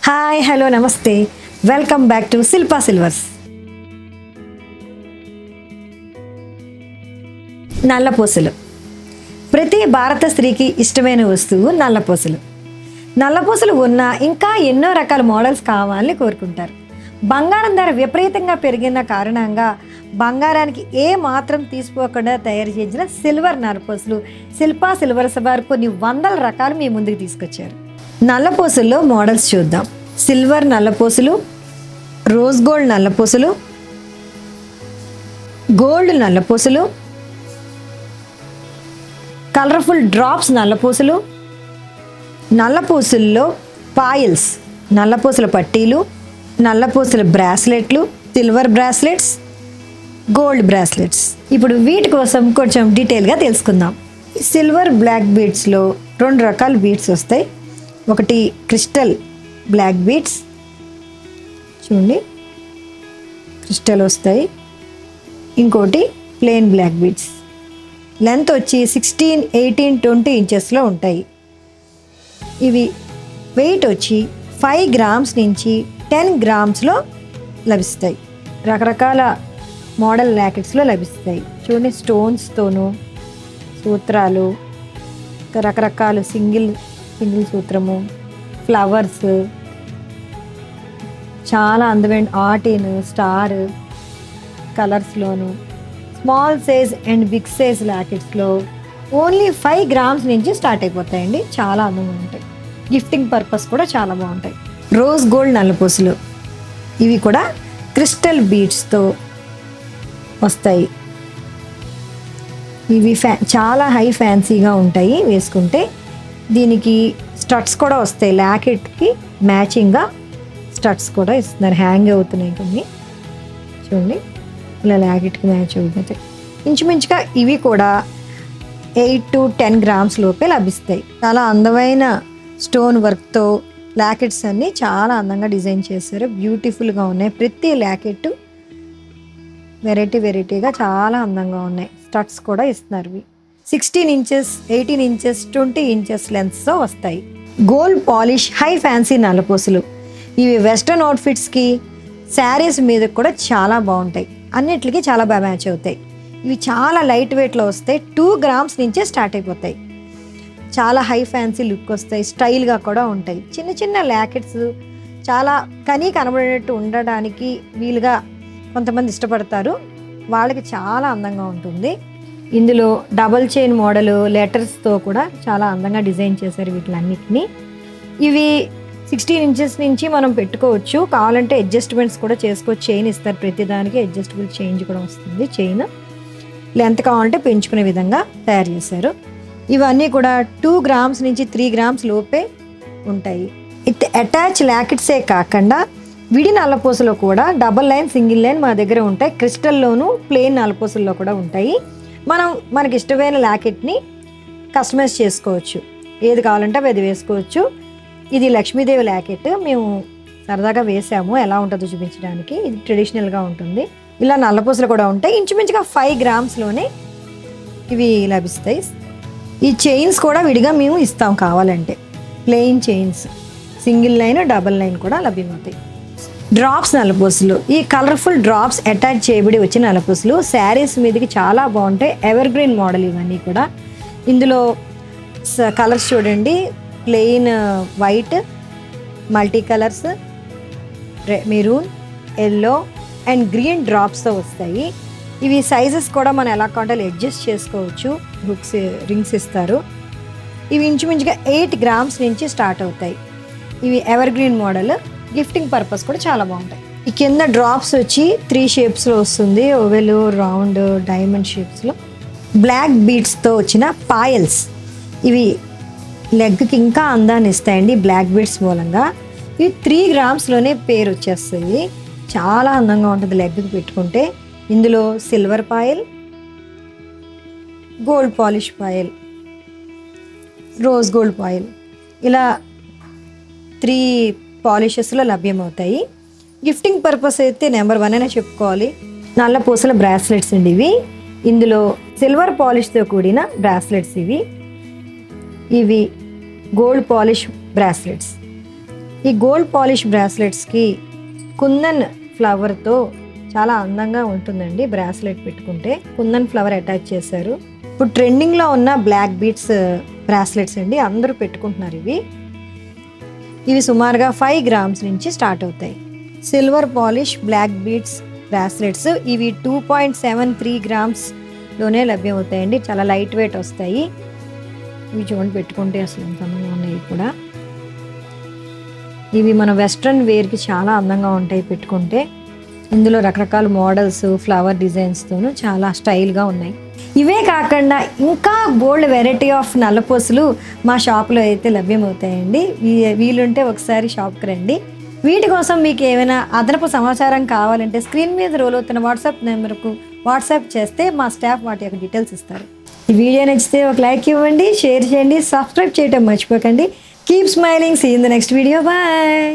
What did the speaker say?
Hi hello namaste, welcome back to Shilpa Silvers. నల్లపూసలు ప్రతి భారత స్త్రీకి ఇష్టమైన వస్తువు నల్లపూసలు. నల్లపూసలు ఉన్న ఇంకా ఎన్నో రకాల మోడల్స్ కావాలని కోరుకుంటారు. బంగారం ధర విపరీతంగా పెరిగిన కారణంగా బంగారానికి ఏ మాత్రం తీసుకోకుండా తయారు చేసిన సిల్వర్ నల్లపూసలు శిల్పా సిల్వర్స్ వారు కొన్ని వందల రకాలు మీ ముందుకు తీసుకొచ్చారు. నల్లపూసల్లో మోడల్స్ చూద్దాం. సిల్వర్ నల్లపూసలు, రోజ్ గోల్డ్ నల్లపూసలు, గోల్డ్ నల్లపూసలు, కలర్ఫుల్ డ్రాప్స్ నల్లపూసలు, నల్లపూసల్లో పాయిల్స్, నల్లపూసల పట్టీలు, నల్లపూసల బ్రాస్లెట్లు, సిల్వర్ బ్రాస్లెట్స్, గోల్డ్ బ్రాస్లెట్స్. ఇప్పుడు వీటి కోసం కొంచెం డీటెయిల్గా తెలుసుకుందాం. సిల్వర్ బ్లాక్ బీడ్స్లో రెండు రకాల బీడ్స్ వస్తాయి. ఒకటి క్రిస్టల్ బ్లాక్ బీడ్స్, చూడండి క్రిస్టల్ వస్తాయి. ఇంకోటి ప్లెయిన్ బ్లాక్ బీడ్స్. లెంత్ వచ్చి 16, 18, 20 ఇంచెస్లో ఉంటాయి. ఇవి వెయిట్ వచ్చి 5 గ్రామ్స్ నుంచి 10 గ్రామ్స్లో లభిస్తాయి. రకరకాల మోడల్ ర్యాకెట్స్లో లభిస్తాయి. చూడండి స్టోన్స్తోనూ సూత్రాలు, రకరకాల సింగిల్ సూత్రము, ఫ్లవర్స్, చాలా అందమైన ఆర్టిన్, స్టార్ కలర్స్లోను, small size and big size ర్యాకెట్స్లో ఓన్లీ 5 గ్రామ్స్ నుంచి స్టార్ట్ అయిపోతాయండి. చాలా అందంగా ఉంటాయి. గిఫ్టింగ్ పర్పస్ కూడా చాలా బాగుంటాయి. రోజ్ గోల్డ్ నల్లపూసలు, ఇవి కూడా క్రిస్టల్ బీడ్స్తో వస్తాయి. ఇవి చాలా హై ఫ్యాన్సీగా ఉంటాయి వేసుకుంటే. దీనికి స్టడ్స్ కూడా వస్తాయి. ల్యాకెట్కి మ్యాచింగ్గా స్టడ్స్ కూడా ఇస్తున్నారు. హ్యాంగ్ అవుతున్నాయి కొన్ని, చూడండి ఇలా ల్యాకెట్కి మ్యాచ్ అవుతాయి. ఇంచుమించుగా ఇవి కూడా 8 to 10 గ్రామ్స్ లోపే లభిస్తాయి. చాలా అందమైన స్టోన్ వర్క్తో ల్యాకెట్స్ అన్నీ చాలా అందంగా డిజైన్ చేశారు. బ్యూటిఫుల్గా ఉన్నాయి. ప్రతి ల్యాకెట్ వెరైటీగా చాలా అందంగా ఉన్నాయి. స్టడ్స్ కూడా ఇస్తున్నారు. 16 ఇంచెస్, 18 ఇంచెస్, 20 ఇంచెస్ లెన్స్తో వస్తాయి. గోల్డ్ పాలిష్ హై ఫ్యాన్సీ నల్లపూసలు, ఇవి వెస్ట్రన్ అవుట్ఫిట్స్కి, శారీస్ మీద కూడా చాలా బాగుంటాయి. అన్నిటికీ చాలా బాగా మ్యాచ్ అవుతాయి. ఇవి చాలా లైట్ వెయిట్లో వస్తాయి. 2 గ్రామ్స్ నుంచే స్టార్ట్ అయిపోతాయి. చాలా హై ఫ్యాన్సీ లుక్ వస్తాయి. స్టైల్గా కూడా ఉంటాయి. చిన్న చిన్న ల్యాకెట్స్ చాలా కనబడేటట్టు ఉండడానికి వీలుగా కొంతమంది ఇష్టపడతారు. వాళ్ళకి చాలా అందంగా ఉంటుంది. ఇందులో డబల్ చైన్ మోడలు లెటర్స్తో కూడా చాలా అందంగా డిజైన్ చేశారు వీటిలన్నిటినీ. ఇవి 16 ఇంచెస్ నుంచి మనం పెట్టుకోవచ్చు. కావాలంటే అడ్జస్ట్మెంట్స్ కూడా చేసుకోవచ్చు. చైన్ ఇస్తారు, ప్రతిదానికి అడ్జస్టబుల్ చైన్ కూడా వస్తుంది. చైన్ లెంత్ కావాలంటే పెంచుకునే విధంగా తయారు చేశారు. ఇవన్నీ కూడా 2 గ్రామ్స్ నుంచి 3 గ్రామ్స్ లోపే ఉంటాయి. ఇది అటాచ్ ల్యాకెట్సే కాకుండా విడి నల్లపూసలో కూడా డబల్ లైన్, సింగిల్ లైన్ మా దగ్గర ఉంటాయి. క్రిస్టల్లోను, ప్లెయిన్ నల్లపూసల్లో కూడా ఉంటాయి. మనకి ఇష్టమైన ల్యాకెట్ని కస్టమైజ్ చేసుకోవచ్చు. ఏది కావాలంటే అది వేసుకోవచ్చు. ఇది లక్ష్మీదేవి ల్యాకెట్ మేము సరదాగా వేసాము, ఎలా ఉంటుందో చూపించడానికి. ఇది ట్రెడిషనల్గా ఉంటుంది. ఇలా నల్లపూసలు కూడా ఉంటాయి. ఇంచుమించుగా 5 గ్రామ్స్లోనే ఇవి లభిస్తాయి. ఈ చైన్స్ కూడా విడిగా మేము ఇస్తాం కావాలంటే. Plain chains, single line, double line కూడా లభ్యమవుతాయి. డ్రాప్స్ నల్లపూసలు, ఈ కలర్ఫుల్ డ్రాప్స్ అటాచ్ చేయబడి వచ్చిన నల్లపూసలు శారీస్ మీదకి చాలా బాగుంటాయి. ఎవర్ గ్రీన్ మోడల్ ఇవన్నీ కూడా. ఇందులో కలర్స్ చూడండి, plain white, multi colours, maroon, yellow and green డ్రాప్స్తో వస్తాయి. ఇవి సైజెస్ కూడా మనం ఎలా కావాలంటే అడ్జస్ట్ చేసుకోవచ్చు. హుక్స్, రింగ్స్ ఇస్తారు. ఇవి ఇంచుమించుగా 8 గ్రామ్స్ నుంచి స్టార్ట్ అవుతాయి. ఇవి ever green model. Gifting purpose కూడా చాలా బాగుంటాయి. ఈ కింద డ్రాప్స్ వచ్చి 3 షేప్స్లో వస్తుంది. ఓవెల్, రౌండ్, డైమండ్ షేప్స్లో. బ్లాక్ బీడ్స్తో వచ్చిన పాయల్స్, ఇవి లెగ్కి ఇంకా అందాన్ని ఇస్తాయండి బ్లాక్ బీడ్స్ మూలంగా. ఇవి 3 గ్రామ్స్లోనే పేరు వచ్చేస్తుంది. చాలా అందంగా ఉంటుంది లెగ్కి పెట్టుకుంటే. ఇందులో silver Payal, gold polish Payal, rose gold Payal, ఇలా 3 పాలిషెస్లో లభ్యమవుతాయి. గిఫ్టింగ్ పర్పస్ అయితే నెంబర్ 1 అనే చెప్పుకోవాలి. నల్లపూసల బ్రాస్లెట్స్ అండి ఇవి. ఇందులో సిల్వర్ పాలిష్తో కూడిన బ్రాస్లెట్స్ ఇవి గోల్డ్ పాలిష్ బ్రాస్లెట్స్. ఈ గోల్డ్ పాలిష్ బ్రాస్లెట్స్కి కుందన్ ఫ్లవర్తో చాలా అందంగా ఉంటుందండి. బ్రాస్లెట్ పెట్టుకుంటే కుందన్ ఫ్లవర్ అటాచ్ చేశారు. ఇప్పుడు ట్రెండింగ్లో ఉన్న బ్లాక్ బీడ్స్ బ్రాస్లెట్స్ అండి, అందరూ పెట్టుకుంటున్నారు. ఇవి సుమారుగా 5 grams నుంచి స్టార్ట్ అవుతాయి. Silver polish black beads bracelets ఇవి 2.73 grams-లోనే లభ్యమవుతాయండి. చాలా లైట్ వెయిట్ వస్తాయి. ఇవి చూడండి, పెట్టుకుంటే అసలు ఎంత అందంగా ఉన్నాయి కూడా. ఇవి మన వెస్ట్రన్ వేర్కి చాలా అందంగా ఉంటాయి పెట్టుకుంటే. ఇందులో రకరకాల మోడల్స్, ఫ్లవర్ డిజైన్స్తోనూ చాలా స్టైల్గా ఉన్నాయి. ఇవే కాకుండా ఇంకా బోల్డ్ వెరైటీ ఆఫ్ నల్లపూసలు మా షాప్లో అయితే లభ్యమవుతాయండి. వీలుంటే ఒకసారి షాప్కి రండి. వీటి కోసం మీకు ఏమైనా అదనపు సమాచారం కావాలంటే స్క్రీన్ మీద రోల్ అవుతున్న వాట్సాప్ నెంబర్కు వాట్సాప్ చేస్తే మా స్టాఫ్ వాటి యొక్క డీటెయిల్స్ ఇస్తారు. ఈ వీడియో నచ్చితే ఒక లైక్ ఇవ్వండి, షేర్ చేయండి, సబ్స్క్రైబ్ చేయడం మర్చిపోకండి. Keep smiling, see in the next video, bye.